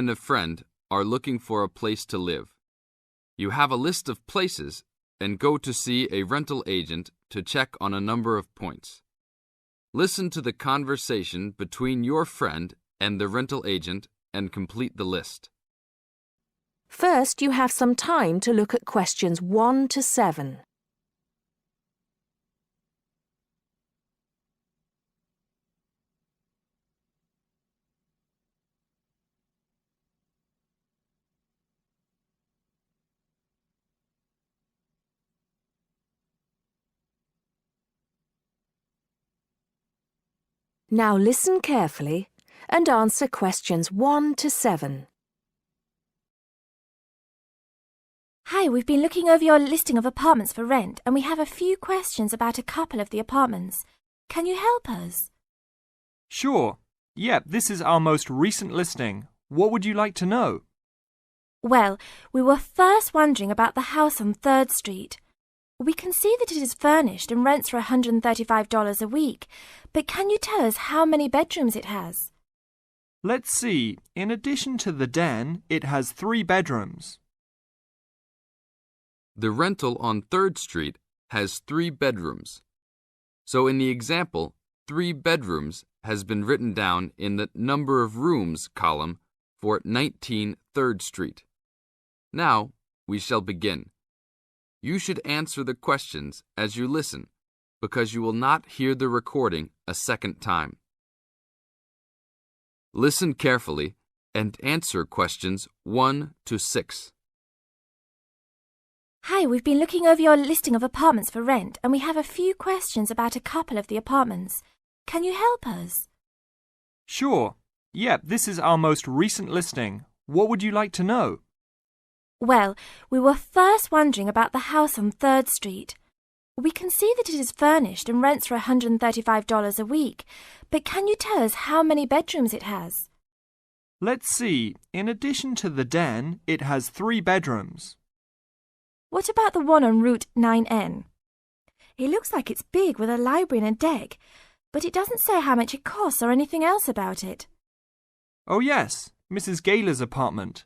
and a friend are looking for a place to live. You have a list of places and go to see a rental agent to check on a number of points. Listen to the conversation between your friend and the rental agent and complete the list. First, you have some time to look at questions 1 to 7. Now listen carefully and answer questions 1 to 7. Hi, we've been looking over your listing of apartments for rent and we have a few questions about a couple of the apartments. Can you help us? Sure. Yep, this is our most recent listing. What would you like to know? Well, we were first wondering about the house on 3rd Street. We can see that it is furnished and rents for $135 a week, but can you tell us how many bedrooms it has? Let's see. In addition to the den, it has 3 bedrooms. The rental on 3rd Street has 3 bedrooms. So in the example, 3 bedrooms has been written down in the number of rooms column for 19 3rd Street. Now we shall begin. You should answer the questions as you listen, because you will not hear the recording a second time. Listen carefully and answer questions 1 to 6. Hi, we've been looking over your listing of apartments for rent and we have a few questions about a couple of the apartments. Can you help us? Sure. Yep, this is our most recent listing. What would you like to know? Well, we were first wondering about the house on 3rd Street. We can see that it is furnished and rents for $135 a week, but can you tell us how many bedrooms it has? Let's see. In addition to the den, it has 3 bedrooms. What about the one on Route 9N? It looks like it's big with a library and a deck, but it doesn't say how much it costs or anything else about it. Oh yes, Mrs. Gaylor's apartment.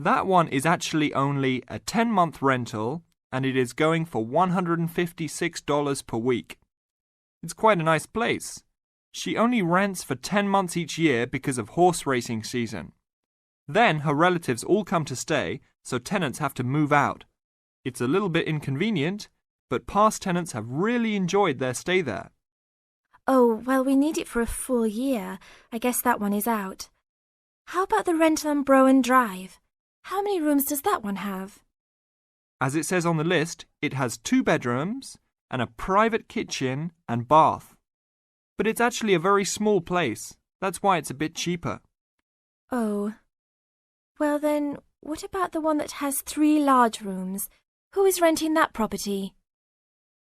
That one is actually only a 10-month rental and it is going for $156 per week. It's quite a nice place. She only rents for 10 months each year because of horse racing season. Then her relatives all come to stay, so tenants have to move out. It's a little bit inconvenient, but past tenants have really enjoyed their stay there. Oh, well, we need it for a full year. I guess that one is out. How about the rental on Browen Drive? How many rooms does that one have? As it says on the list, it has 2 bedrooms and a private kitchen and bath. But it's actually a very small place. That's why it's a bit cheaper. Oh. Well then, what about the one that has 3 large rooms? Who is renting that property?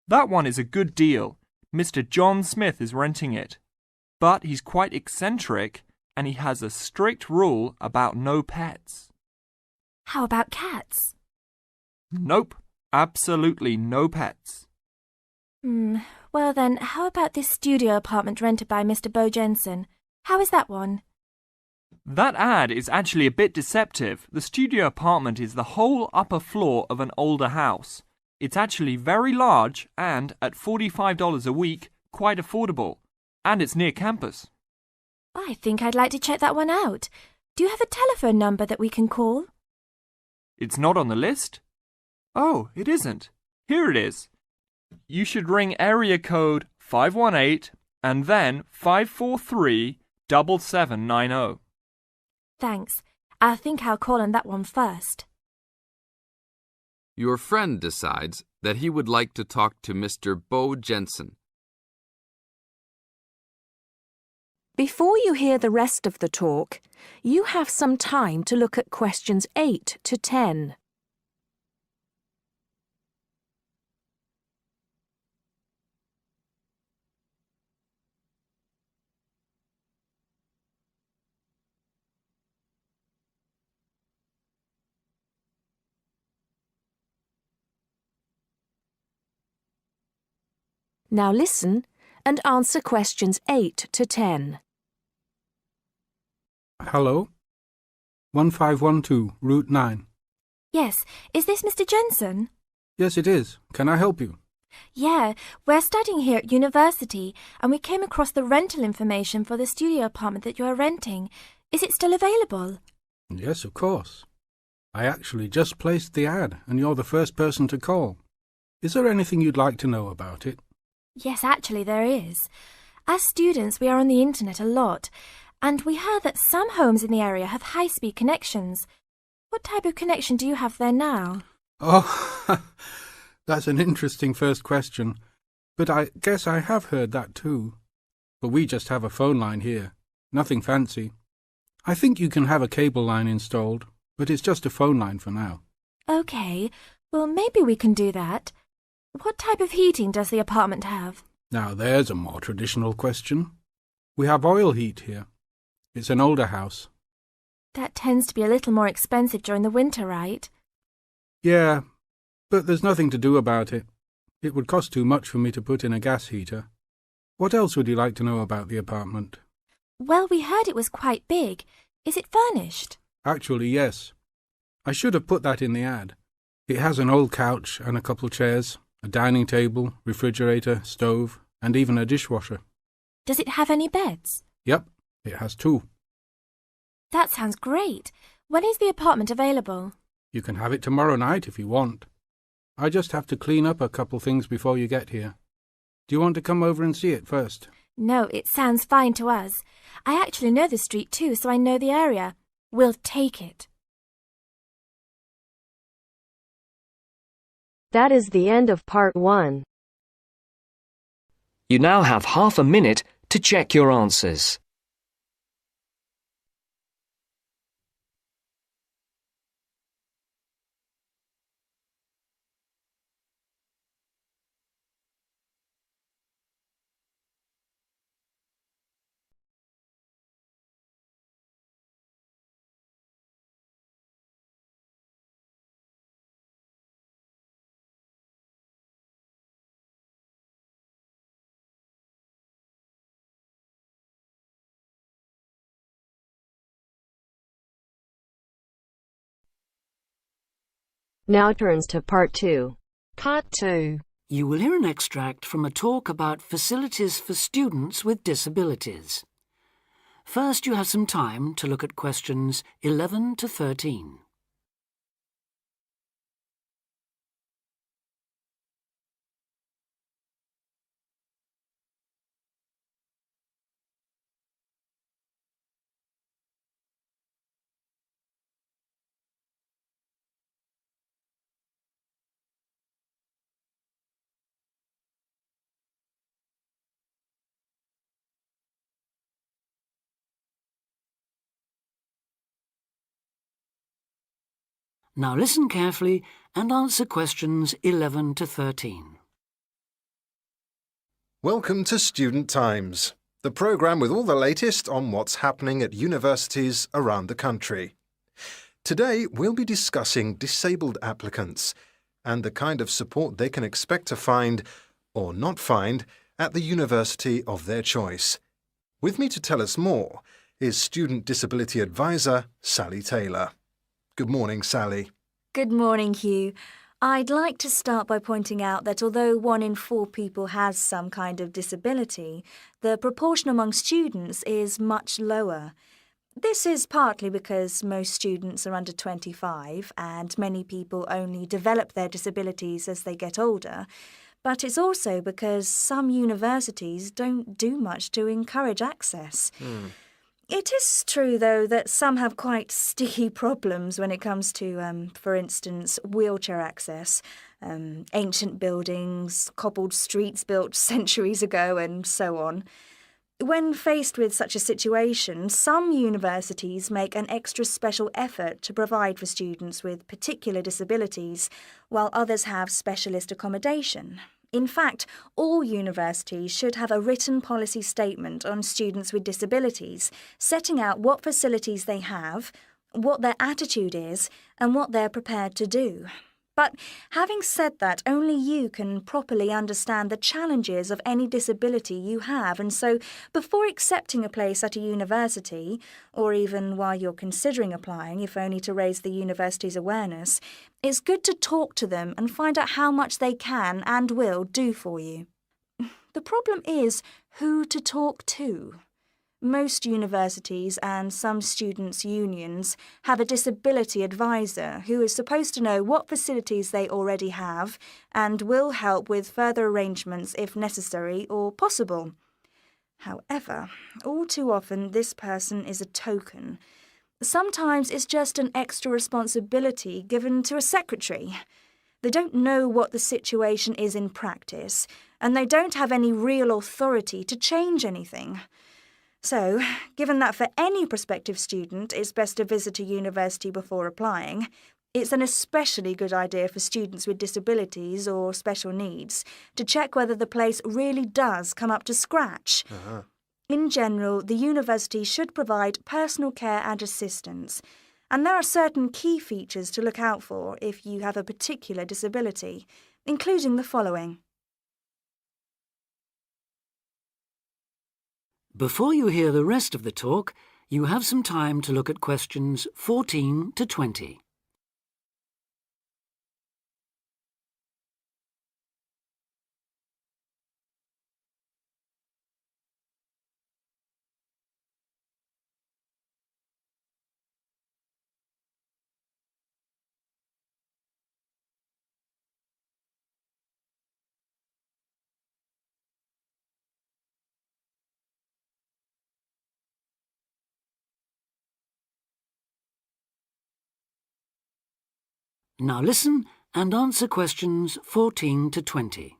That one is a good deal. Mr. John Smith is renting it. But he's quite eccentric and he has a strict rule about no pets. How about cats? Nope, absolutely no pets. Well then, how about this studio apartment rented by Mr. Bo Jensen? How is that one? That ad is actually a bit deceptive. The studio apartment is the whole upper floor of an older house. It's actually very large and, at $45 a week, quite affordable. And it's near campus. I think I'd like to check that one out. Do you have a telephone number that we can call? It's not on the list? Oh, it isn't. Here it is. You should ring area code 518 and then 543-7790. Thanks. I think I'll call on that one first. Your friend decides that he would like to talk to Mr. Bo Jensen. Before you hear the rest of the talk, you have some time to look at questions 8 to 10. Now listen and answer questions 8 to 10. Hello. 1512, Route 9. Yes, is this Mr. Jensen? Yes, it is. Can I help you? Yeah, we're studying here at university and we came across the rental information for the studio apartment that you are renting. Is it still available? Yes, of course. I actually just placed the ad and you're the first person to call. Is there anything you'd like to know about it? Yes, actually there is. As students, we are on the internet a lot, and we heard that some homes in the area have high-speed connections. What type of connection do you have there now? Oh, that's an interesting first question. But I guess I have heard that too. But we just have a phone line here. Nothing fancy. I think you can have a cable line installed, but it's just a phone line for now. Okay, well maybe we can do that. What type of heating does the apartment have? Now there's a more traditional question. We have oil heat here. It's an older house. That tends to be a little more expensive during the winter, right? Yeah, but there's nothing to do about it. It would cost too much for me to put in a gas heater. What else would you like to know about the apartment? Well, we heard it was quite big. Is it furnished? Actually, yes. I should have put that in the ad. It has an old couch and a couple chairs, a dining table, refrigerator, stove, and even a dishwasher. Does it have any beds? Yep, it has 2. That sounds great. When is the apartment available? You can have it tomorrow night if you want. I just have to clean up a couple things before you get here. Do you want to come over and see it first? No, it sounds fine to us. I actually know the street too, so I know the area. We'll take it. That is the end of part 1. You now have half a minute to check your answers. Now turns to part 2. Part 2. You will hear an extract from a talk about facilities for students with disabilities. First, you have some time to look at questions 11 to 13. Now listen carefully and answer questions 11 to 13. Welcome to Student Times, the programme with all the latest on what's happening at universities around the country. Today we'll be discussing disabled applicants and the kind of support they can expect to find, or not find, at the university of their choice. With me to tell us more is Student Disability Advisor Sally Taylor. Good morning, Sally. Good morning, Hugh. I'd like to start by pointing out that although 1 in 4 people has some kind of disability, the proportion among students is much lower. This is partly because most students are under 25 and many people only develop their disabilities as they get older, but it's also because some universities don't do much to encourage access. It is true, though, that some have quite sticky problems when it comes to, for instance, wheelchair access, ancient buildings, cobbled streets built centuries ago, and so on. When faced with such a situation, some universities make an extra special effort to provide for students with particular disabilities, while others have specialist accommodation. In fact, all universities should have a written policy statement on students with disabilities, setting out what facilities they have, what their attitude is, and what they're prepared to do. But having said that, only you can properly understand the challenges of any disability you have, and so before accepting a place at a university, or even while you're considering applying, if only to raise the university's awareness, it's good to talk to them and find out how much they can and will do for you. The problem is who to talk to. Most universities and some students' unions have a disability advisor who is supposed to know what facilities they already have and will help with further arrangements if necessary or possible. However, all too often this person is a token. Sometimes it's just an extra responsibility given to a secretary. They don't know what the situation is in practice, and they don't have any real authority to change anything. So, given that for any prospective student it's best to visit a university before applying, it's an especially good idea for students with disabilities or special needs to check whether the place really does come up to scratch. In general, the university should provide personal care and assistance, and there are certain key features to look out for if you have a particular disability, including the following. Before you hear the rest of the talk, you have some time to look at questions 14 to 20. Now listen and answer questions 14 to 20.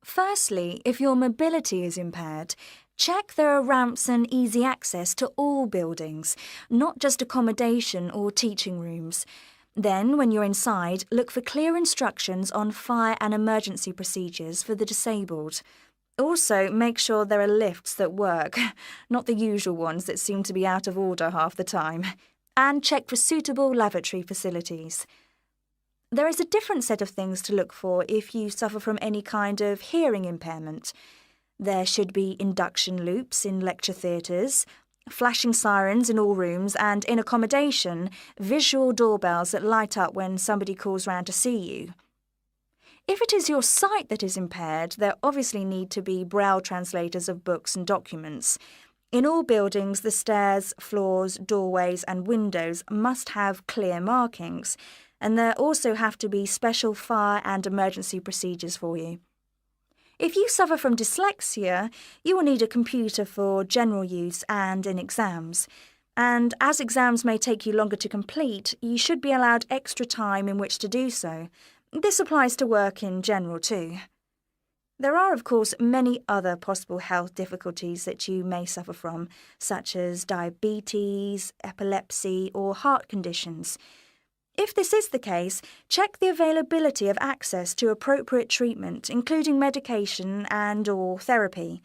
Firstly, if your mobility is impaired, check there are ramps and easy access to all buildings, not just accommodation or teaching rooms. Then, when you're inside, look for clear instructions on fire and emergency procedures for the disabled. Also, make sure there are lifts that work, not the usual ones that seem to be out of order half the time. And check for suitable lavatory facilities. There is a different set of things to look for if you suffer from any kind of hearing impairment. There should be induction loops in lecture theatres, flashing sirens in all rooms, and in accommodation, visual doorbells that light up when somebody calls round to see you. If it is your sight that is impaired, there obviously need to be braille translators of books and documents. In all buildings, the stairs, floors, doorways and windows must have clear markings, and there also have to be special fire and emergency procedures for you. If you suffer from dyslexia, you will need a computer for general use and in exams. And as exams may take you longer to complete, you should be allowed extra time in which to do so. This applies to work in general too. There are, of course, many other possible health difficulties that you may suffer from, such as diabetes, epilepsy, or heart conditions. If this is the case, check the availability of access to appropriate treatment, including medication and/or therapy.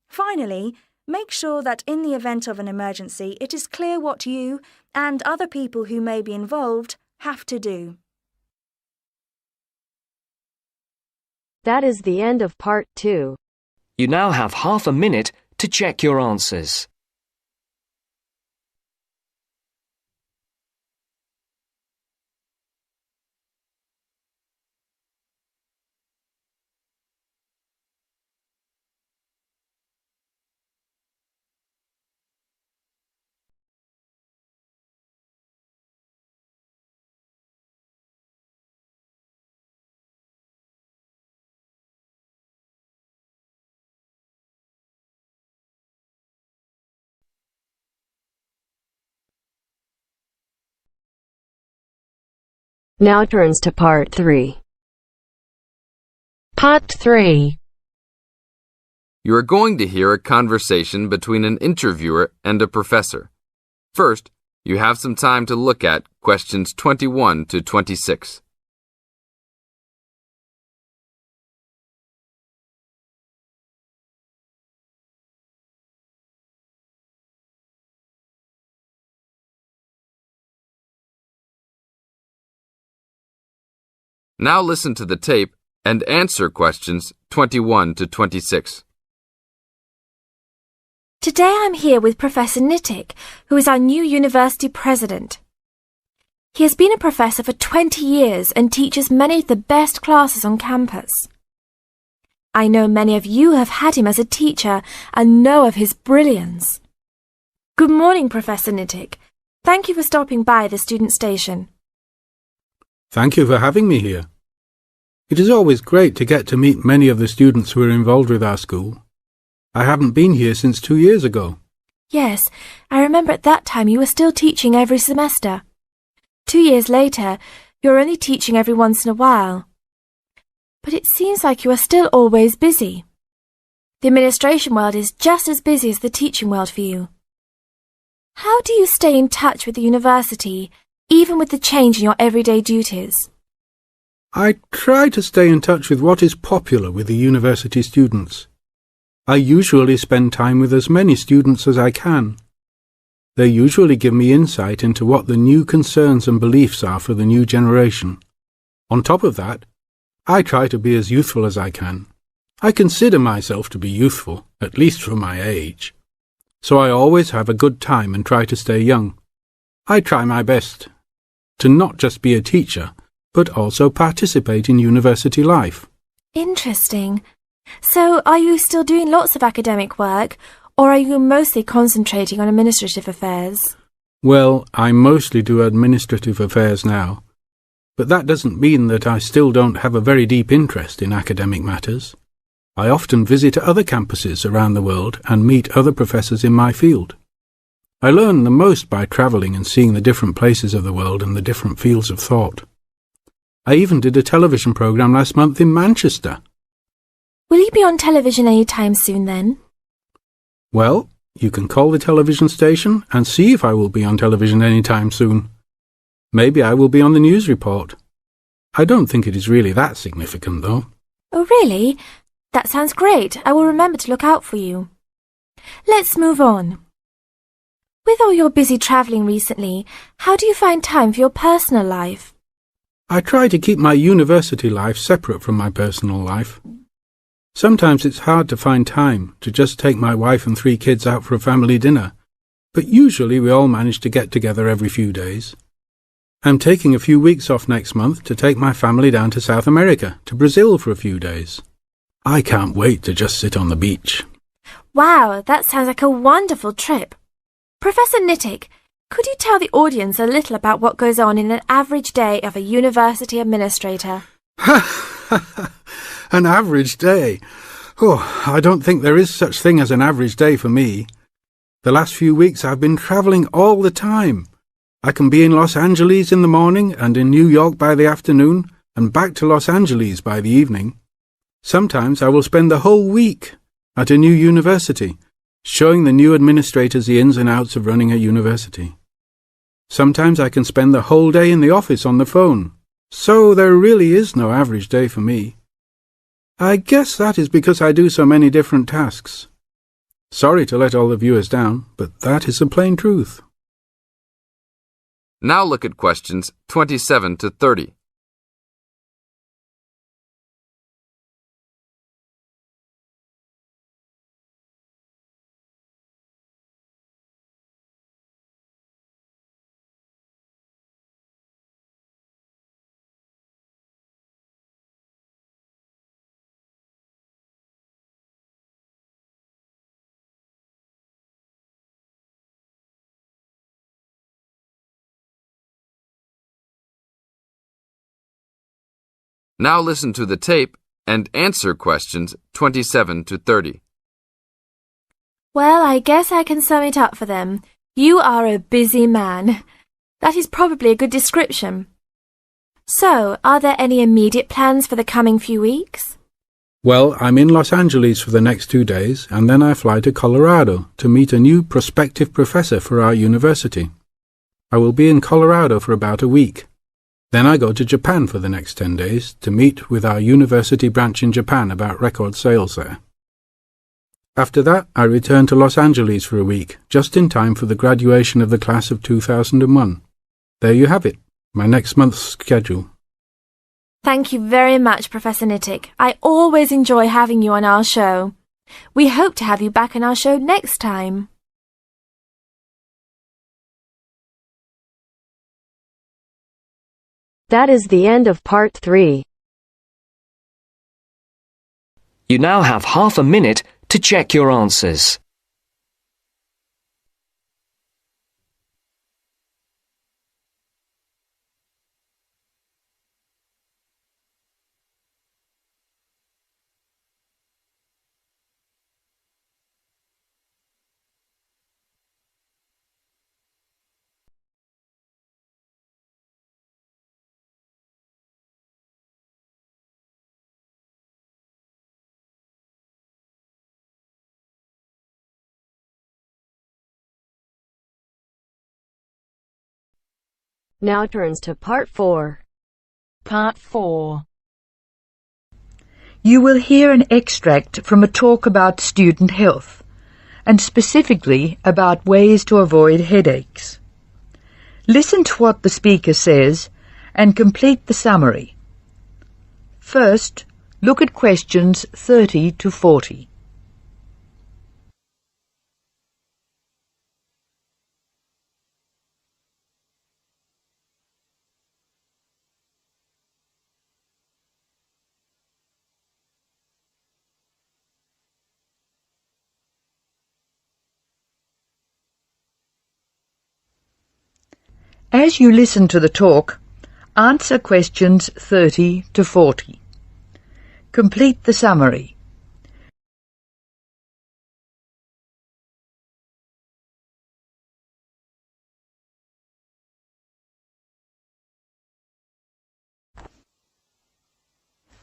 Finally, make sure that in the event of an emergency, it is clear what you and other people who may be involved have to do. That is the end of part 2. You now have half a minute to check your answers. Now turns to part 3. Part 3. You are going to hear a conversation between an interviewer and a professor. First, you have some time to look at questions 21 to 26. Now listen to the tape and answer questions 21 to 26. Today I'm here with Professor Nittick, who is our new university president. He has been a professor for 20 years and teaches many of the best classes on campus. I know many of you have had him as a teacher and know of his brilliance. Good morning, Professor Nittick. Thank you for stopping by the student station. Thank you for having me here. It is always great to get to meet many of the students who are involved with our school. I haven't been here since 2 years ago. Yes, I remember at that time you were still teaching every semester. 2 years later, you're only teaching every once in a while. But it seems like you are still always busy. The administration world is just as busy as the teaching world for you. How do you stay in touch with the university, even with the change in your everyday duties? I try to stay in touch with what is popular with the university students. I usually spend time with as many students as I can. They usually give me insight into what the new concerns and beliefs are for the new generation. On top of that, I try to be as youthful as I can. I consider myself to be youthful, at least for my age. So I always have a good time and try to stay young. I try my best to not just be a teacher, but also participate in university life. Interesting. So are you still doing lots of academic work, or are you mostly concentrating on administrative affairs? Well, I mostly do administrative affairs now, but that doesn't mean that I still don't have a very deep interest in academic matters. I often visit other campuses around the world and meet other professors in my field. I learn the most by travelling and seeing the different places of the world and the different fields of thought. I even did a television programme last month in Manchester. Will you be on television any time soon then? Well, you can call the television station and see if I will be on television any time soon. Maybe I will be on the news report. I don't think it is really that significant, though. Oh, really? That sounds great. I will remember to look out for you. Let's move on. With all your busy travelling recently, how do you find time for your personal life? I try to keep my university life separate from my personal life. Sometimes it's hard to find time to just take my wife and 3 kids out for a family dinner, but usually we all manage to get together every few days. I'm taking a few weeks off next month to take my family down to South America, to Brazil for a few days. I can't wait to just sit on the beach. Wow, that sounds like a wonderful trip. Professor Nittick, could you tell the audience a little about what goes on in an average day of a university administrator? An average day? Oh, I don't think there is such thing as an average day for me. The last few weeks I've been travelling all the time. I can be in Los Angeles in the morning and in New York by the afternoon and back to Los Angeles by the evening. Sometimes I will spend the whole week at a new university, showing the new administrators the ins and outs of running a university. Sometimes I can spend the whole day in the office on the phone. So there really is no average day for me. I guess that is because I do so many different tasks. Sorry to let all the viewers down, but that is the plain truth. Now look at questions 27 to 30. Now listen to the tape and answer questions 27 to 30. Well, I guess I can sum it up for them. You are a busy man. That is probably a good description. So, are there any immediate plans for the coming few weeks? Well, I'm in Los Angeles for the next 2 days, and then I fly to Colorado to meet a new prospective professor for our university. I will be in Colorado for about a week. Then I go to Japan for the next 10 days to meet with our university branch in Japan about record sales there. After that, I return to Los Angeles for a week, just in time for the graduation of the class of 2001. There you have it, my next month's schedule. Thank you very much, Professor Nittick. I always enjoy having you on our show. We hope to have you back on our show next time. That is the end of part 3. You now have half a minute to check your answers. Now turns to part 4. Part 4. You will hear an extract from a talk about student health, and specifically about ways to avoid headaches. Listen to what the speaker says and complete the summary. First, look at questions 30 to 40. As you listen to the talk, answer questions 30 to 40. Complete the summary.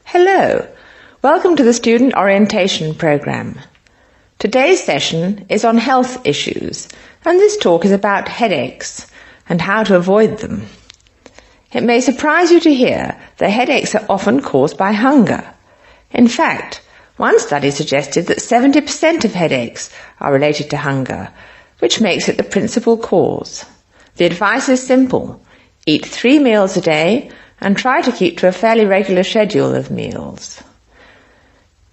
Hello, welcome to the Student Orientation Programme. Today's session is on health issues, and this talk is about headaches and how to avoid them. It may surprise you to hear that headaches are often caused by hunger. In fact, one study suggested that 70% of headaches are related to hunger, which makes it the principal cause. The advice is simple: eat 3 meals a day and try to keep to a fairly regular schedule of meals.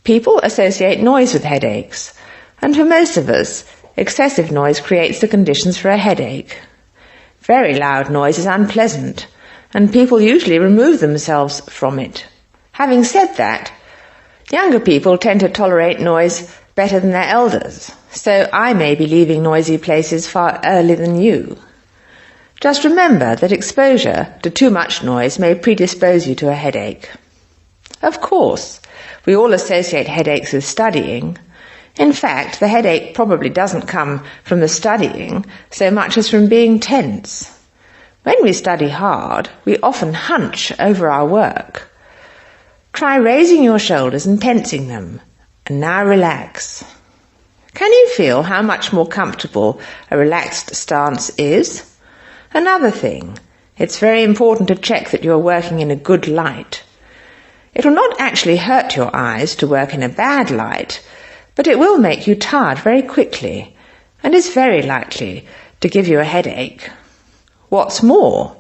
People associate noise with headaches, and for most of us, excessive noise creates the conditions for a headache. Very loud noise is unpleasant, and people usually remove themselves from it. Having said that, younger people tend to tolerate noise better than their elders, so I may be leaving noisy places far earlier than you. Just remember that exposure to too much noise may predispose you to a headache. Of course, we all associate headaches with studying. In fact, the headache probably doesn't come from the studying so much as from being tense. When we study hard, we often hunch over our work. Try raising your shoulders and tensing them, and now relax. Can you feel how much more comfortable a relaxed stance is? Another thing, it's very important to check that you are working in a good light. It will not actually hurt your eyes to work in a bad light, but it will make you tired very quickly, and is very likely to give you a headache. What's more,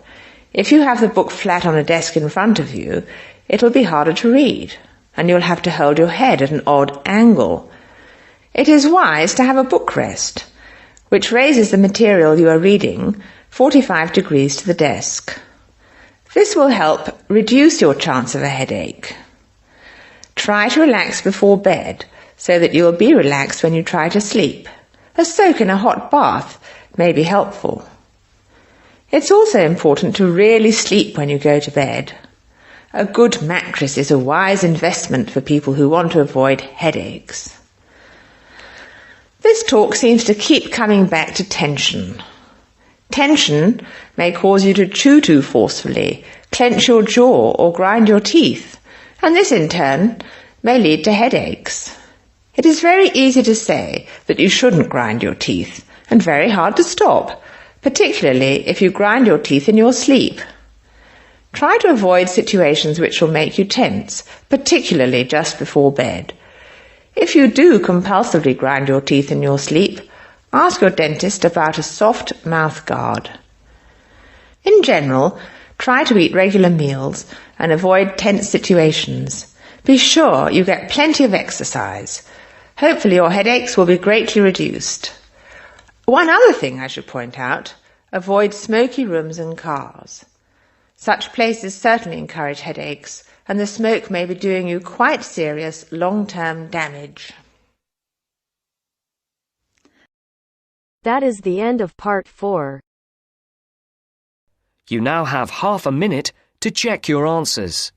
if you have the book flat on a desk in front of you, it will be harder to read, and you'll have to hold your head at an odd angle. It is wise to have a book rest, which raises the material you are reading 45 degrees to the desk. This will help reduce your chance of a headache. Try to relax before bed, so that you will be relaxed when you try to sleep. A soak in a hot bath may be helpful. It's also important to really sleep when you go to bed. A good mattress is a wise investment for people who want to avoid headaches. This talk seems to keep coming back to tension. Tension may cause you to chew too forcefully, clench your jaw, or grind your teeth, and this in turn may lead to headaches. It is very easy to say that you shouldn't grind your teeth, and very hard to stop, particularly if you grind your teeth in your sleep. Try to avoid situations which will make you tense, particularly just before bed. If you do compulsively grind your teeth in your sleep, ask your dentist about a soft mouth guard. In general, Try to eat regular meals and avoid tense situations. Be sure you get plenty of exercise. Hopefully your headaches will be greatly reduced. One other thing I should point out, avoid smoky rooms and cars. Such places certainly encourage headaches, and the smoke may be doing you quite serious long-term damage. That is the end of part 4. You now have half a minute to check your answers.